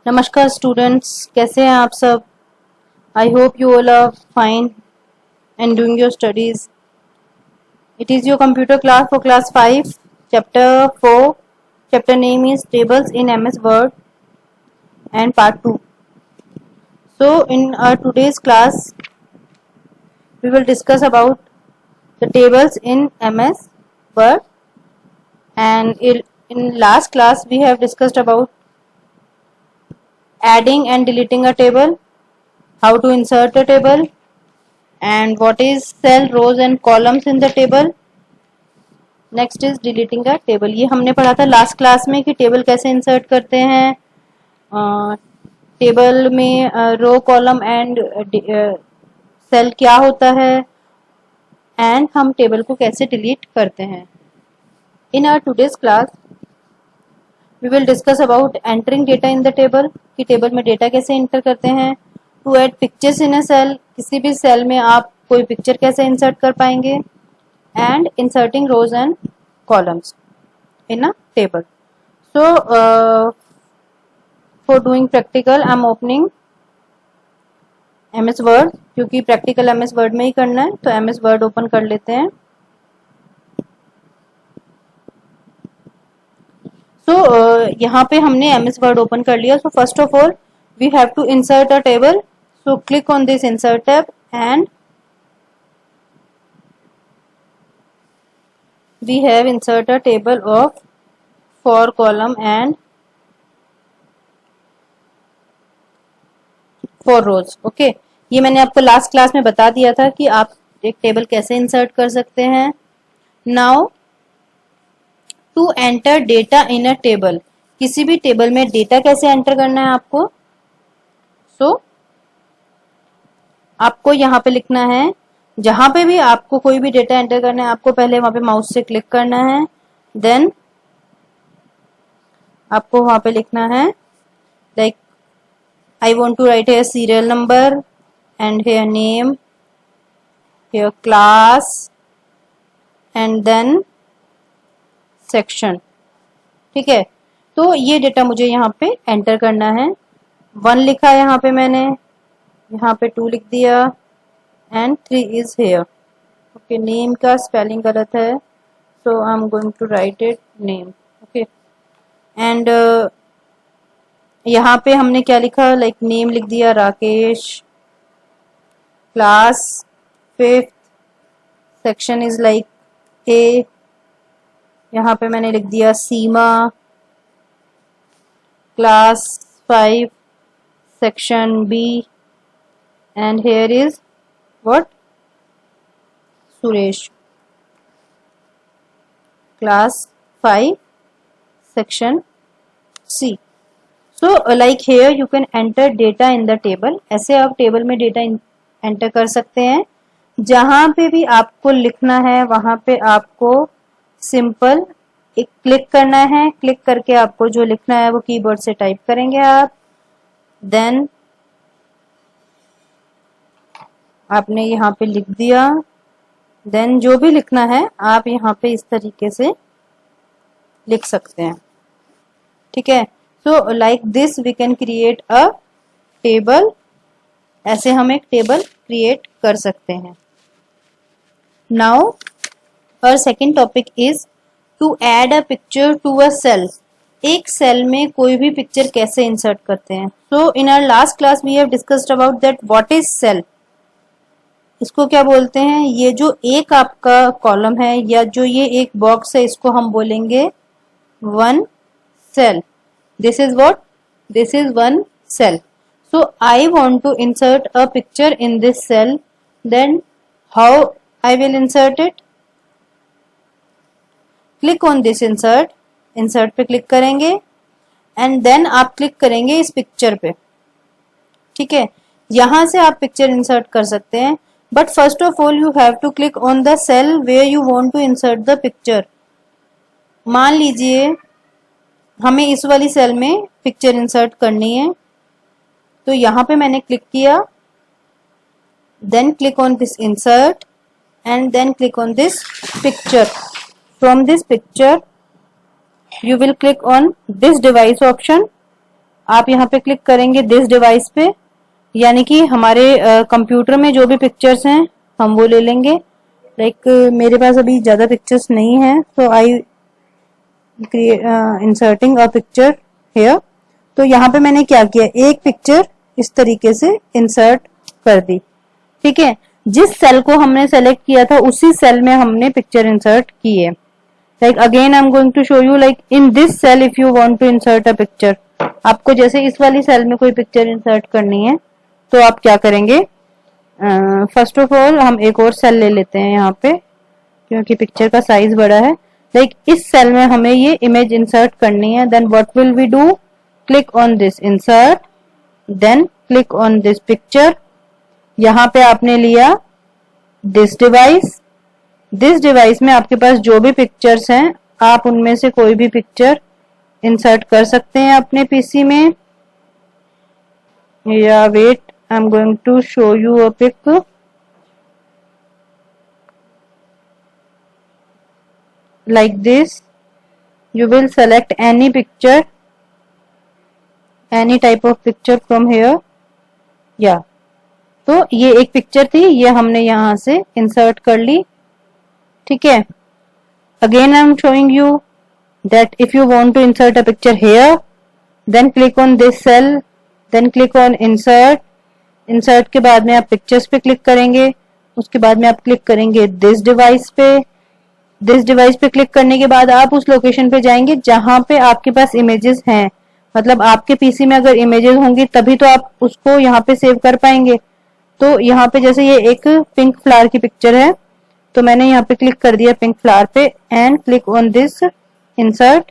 नमस्कार स्टूडेंट्स, कैसे हैं आप सब। I hope you all are fine and doing your studies. It is your computer class for class 5 chapter 4. Chapter name is tables in MS Word and part 2. So in our today's class we will discuss about the tables in MS Word, and in last class we have discussed about adding and deleting a table, how to insert a table, and what is cell, rows and columns in the table. Next is deleting a table. ये हमने पढ़ा था last class में कि table कैसे insert करते हैं, table में रो कॉलम एंड सेल क्या होता है, एंड हम टेबल को कैसे डिलीट करते हैं. In our today's class we will discuss about entering data in the table, कि टेबल में डेटा कैसे इंटर करते हैं. To add pictures in a cell, किसी भी सेल में आप कोई पिक्चर कैसे इंसर्ट कर पाएंगे, and inserting rows and columns in a table. So for doing practical I'm opening MS Word, क्योंकि प्रैक्टिकल MS Word में ही करना है तो MS Word ओपन कर लेते हैं. So यहाँ पे हमने MS Word ओपन कर लिया. So first of all we have to insert a table. So click on this insert tab and we have insert a table of 4 column and 4 rows. Okay, ये मैंने आपको last class में बता दिया था कि आप एक टेबल कैसे इंसर्ट कर सकते हैं. Now to enter data in a table, किसी भी टेबल में डेटा कैसे एंटर करना है आपको. सो आपको यहाँ पे लिखना है, जहां पे भी आपको कोई भी डेटा एंटर करना है आपको पहले वहां पे माउस से क्लिक करना है. देन आपको वहां पे लिखना है like I want to write here serial number and here name, here class and then section. ठीक है, तो ये डेटा मुझे यहाँ पे एंटर करना है. 1 लिखा यहाँ पे मैंने, यहाँ पे 2 लिख दिया and 3 is here. Okay, name का spelling गलत है, so I'm going to write it name. Okay, and यहाँ पे हमने क्या लिखा, like name लिख दिया Rakesh, class 5th, section is like A, यहाँ पे मैंने लिख दिया सीमा, class 5 section B, and here is what, Suresh, class 5 section C. So like here you can enter data in the table. ऐसे आप टेबल में डेटा एंटर कर सकते हैं. जहां पे भी आपको लिखना है वहां पे आपको सिंपल एक क्लिक करना है. क्लिक करके आपको जो लिखना है वो कीबोर्ड से टाइप करेंगे आप. देन आपने यहाँ पे लिख दिया. देन जो भी लिखना है आप यहाँ पे इस तरीके से लिख सकते हैं. ठीक है, so like this we can create a table. ऐसे हम एक टेबल क्रिएट कर सकते हैं. नाउ और second topic is to add a picture to a cell. एक सेल में कोई भी पिक्चर कैसे इंसर्ट करते हैं. So in our last class we have discussed about that what is cell. इसको क्या बोलते हैं, ये जो एक आपका कॉलम है या जो ये एक बॉक्स है इसको हम बोलेंगे one cell. This is what, this is one cell. So I want to insert a picture in this cell. Then how I will insert it. Click on this insert. Insert पे click करेंगे and then आप click करेंगे इस picture पे. ठीक है, यहां से आप पिक्चर इंसर्ट कर सकते हैं. But first of all you have to click on the cell where you want to insert the picture. मान लीजिए हमें इस वाली सेल में पिक्चर इंसर्ट करनी है, तो यहाँ पे मैंने क्लिक किया. Then click on this insert and then click on this picture. From this picture you will click on this device option आप यहाँ पे क्लिक करेंगे दिस डिवाइस पे, यानी कि हमारे कंप्यूटर में जो भी पिक्चर्स हैं हम वो ले लेंगे। लाइक मेरे पास अभी ज्यादा पिक्चर्स नहीं है, तो आई इंसर्टिंग अ पिक्चर हियर। तो यहाँ पे मैंने क्या किया, एक पिक्चर इस तरीके से इंसर्ट कर दी। ठीक है, जिस सेल को हमने सेलेक्ट किया था उसी सेल में हमने पिक्चर इंसर्ट की है। Like again I am going to show you, like in this cell if you want to insert a picture, आपको जैसे इस वाली सेल में कोई पिक्चर इंसर्ट करनी है तो आप क्या करेंगे, फर्स्ट ऑफ ऑल हम एक और सेल ले लेते हैं यहाँ पे, क्योंकि पिक्चर का साइज बड़ा है। लाइक इस सेल में हमें ये इमेज इंसर्ट करनी है। Then what will we do, click on this insert, then click on this picture. यहाँ पे आपने लिया दिस डिवाइस। दिस डिवाइस में आपके पास जो भी पिक्चर्स हैं आप उनमें से कोई भी पिक्चर इंसर्ट कर सकते हैं अपने पीसी में। या wait, I am going to show you a pic. Like this, you will select any picture, any type of picture from here. या तो ये एक पिक्चर थी, ये हमने यहाँ से इंसर्ट कर ली। ठीक है, again I am showing you that if you want to insert a picture here, then click on this cell, then click on insert. insert के बाद में आप pictures पे क्लिक करेंगे, उसके बाद में आप क्लिक करेंगे this device पे। this device पे क्लिक करने के बाद आप उस लोकेशन पे जाएंगे जहां पे आपके पास इमेजेस हैं। मतलब आपके पीसी में अगर इमेजेस होंगी तभी तो आप उसको यहाँ पे सेव कर पाएंगे। तो यहाँ पे जैसे ये एक पिंक फ्लावर की पिक्चर है, तो मैंने यहाँ पे क्लिक कर दिया पिंक फ्लावर पे and click on this insert.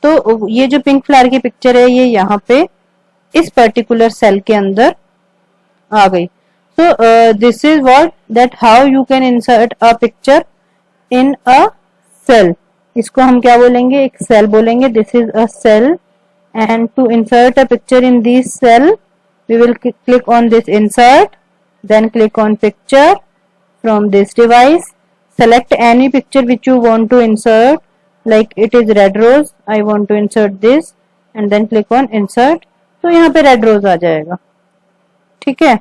तो ये जो पिंक फ्लावर की पिक्चर है ये यहाँ पे इस पर्टिकुलर सेल के अंदर आ गई। So this is what that how you can insert a picture in a cell. इसको हम क्या बोलेंगे, एक सेल बोलेंगे। This is a cell and to insert a picture in this cell we will click on this insert, then click on picture from this device, select any picture which you want to insert, like it is red rose, I want to insert this and then click on insert। तो यहाँ पे red rose आ जाएगा। ठीक है,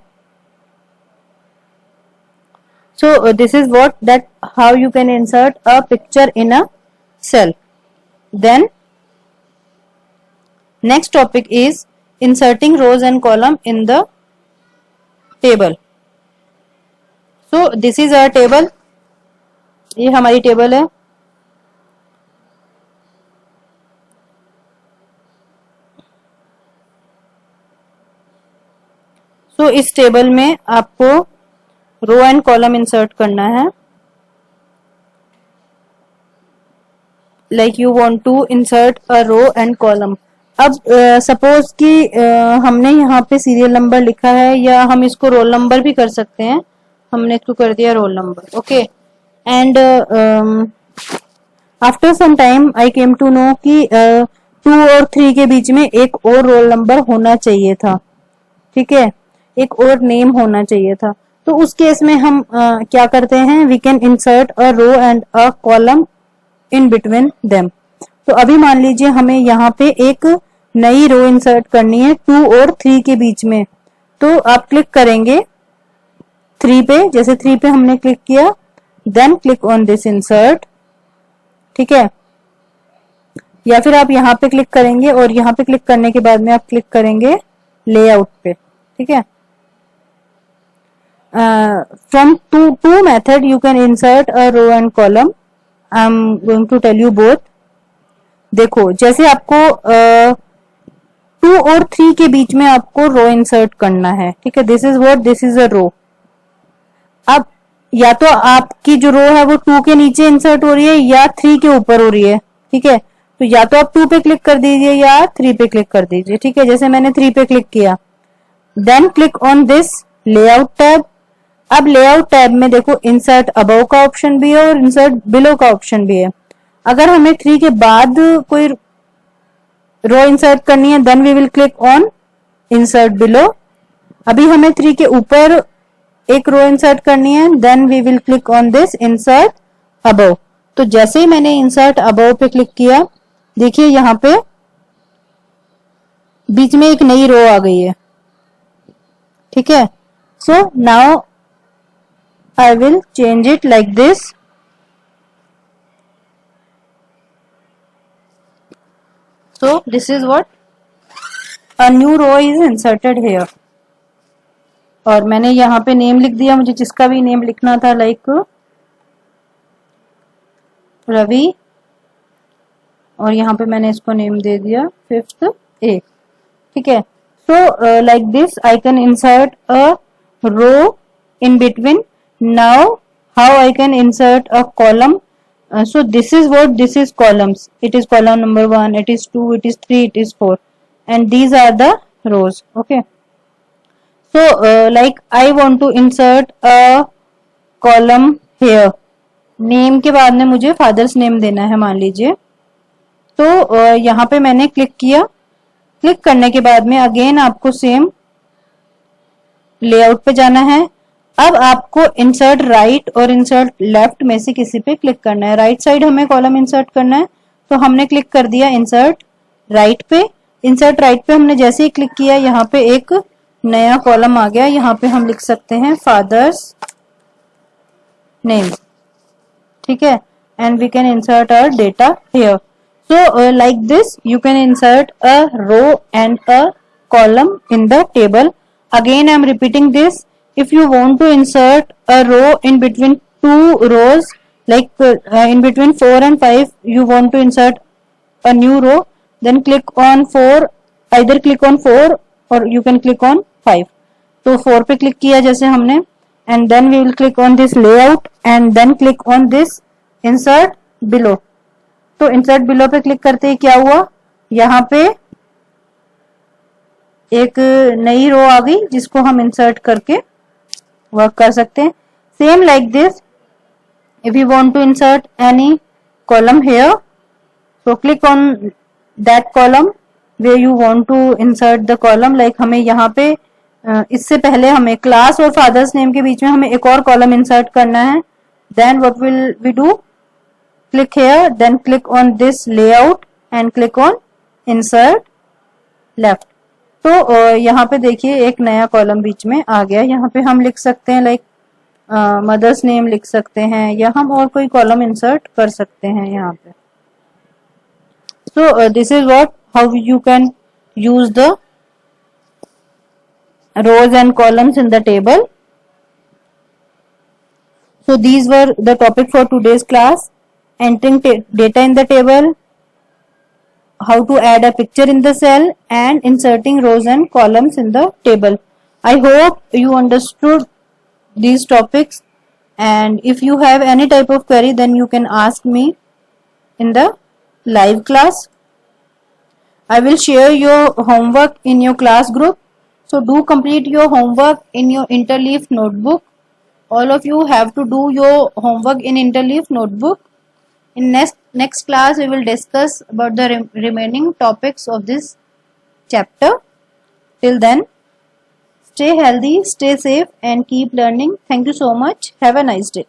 so this is what that how you can insert a picture in a cell। then next topic is inserting rows and column in the table। so this is our table, ये हमारी table है। सो इस table में आपको रो and column insert करना है। Like you want to insert a row and column. अब suppose कि हमने यहाँ पे सीरियल नंबर लिखा है, या हम इसको रोल नंबर भी कर सकते हैं। हमने इसको कर दिया roll number, okay. And after some time I came to know कि 2 और 3 के बीच में एक और रोल नंबर होना चाहिए था। ठीक है, एक और नेम होना चाहिए था। तो उस केस में हम क्या करते हैं, we can insert a row and a column in between them. तो अभी मान लीजिए हमें यहाँ पे एक नई रो इंसर्ट करनी है 2 और 3 के बीच में। तो आप क्लिक करेंगे 3 पे, जैसे 3 पे हमने क्लिक किया, then click on this insert. ठीक है, या फिर आप यहाँ पे क्लिक करेंगे और यहाँ पे क्लिक करने के बाद में आप क्लिक करेंगे लेआउट पे। ठीक है, from two method you can insert a row and column. I am going to tell you both. देखो, जैसे आपको 2 और 3 के बीच में आपको रो इंसर्ट करना है। ठीक है, this is what, this is a row. अब या तो आपकी जो रो है वो 2 के नीचे इंसर्ट हो रही है या 3 के ऊपर हो रही है। ठीक है, तो या तो आप 2 पे क्लिक कर दीजिए या 3 पे क्लिक कर दीजिए। ठीक है, जैसे मैंने 3 पे क्लिक किया, then click on this layout tab. अब लेआउट टैब में देखो इंसर्ट अबव का ऑप्शन भी है और इंसर्ट बिलो का ऑप्शन भी है। अगर हमें 3 के बाद कोई रो इंसर्ट करनी है, then we will click on insert below. अभी हमें 3 के ऊपर एक रो इंसर्ट करनी है, then we will click on this insert above. तो जैसे ही मैंने इंसर्ट अबव पे क्लिक किया, देखिए यहाँ पे बीच में एक नई रो आ गई है, ठीक है। So now I will change it like this. So this is what a new row is inserted here. और मैंने यहाँ पे नेम लिख दिया, मुझे जिसका भी नेम लिखना था, लाइक रवि, और यहाँ पे मैंने इसको नेम दे दिया 5th A, ठीक है। So like this I can insert a row in between. Now how I can insert a column? So this is what, this is columns. It is column number 1, it is 2, it is 3, it is 4, and these are the rows. Okay. So like I want to insert a column here. Name के बाद में मुझे father's name देना है, मान लीजिए। तो यहाँ पे मैंने क्लिक किया। क्लिक करने के बाद में अगेन आपको सेम लेआउट पे जाना है। अब आपको इंसर्ट राइट और इंसर्ट लेफ्ट में से किसी पे क्लिक करना है। राइट साइड हमें कॉलम इंसर्ट करना है, तो हमने क्लिक कर दिया इंसर्ट राइट पे। इंसर्ट राइट पे हमने जैसे ही क्लिक किया, यहाँ पे एक नया कॉलम आ गया। यहाँ पे हम लिख सकते हैं फादर्स नेम, ठीक है, and we can insert our data here. So like this you can insert a row and a column in the table. Again, I am repeating this. If you want to insert a row in between two rows, like in between 4 and 5, you want to insert a new row, then click on 4, either click on 4 or you can click on 5. तो 4 पे click किया जैसे हमने, and then we will click on this layout and then click on this insert below. तो insert below पे click करते ही क्या हुआ, यहाँ पे एक नई रो आ गई जिसको हम इंसर्ट करके वर्क कर सकते हैं। Same like this, if you want to insert any column here, so click on that column where you want to insert the column. Like हमें यहाँ पे इससे पहले हमें क्लास और फादर्स नेम के बीच में हमें एक और कॉलम इंसर्ट करना है। Then what will we do, click here, then click on this layout and click on insert left. तो यहाँ पे देखिए एक नया कॉलम बीच में आ गया। यहाँ पे हम लिख सकते हैं लाइक मदर्स नेम लिख सकते हैं, या हम और कोई कॉलम इंसर्ट कर सकते हैं यहाँ पे। सो this is what how you can use the rows and columns in the table. So these were the topic for today's class: entering data in the table, how to add a picture in the cell, and inserting rows and columns in the table. I hope you understood these topics, and if you have any type of query, then you can ask me in the live class. I will share your homework in your class group, so do complete your homework in your Interleaf notebook. All of you have to do your homework in Interleaf notebook. In next class we will discuss about the remaining topics of this chapter. Till then, stay healthy, stay safe, and keep learning. Thank you so much. Have a nice day.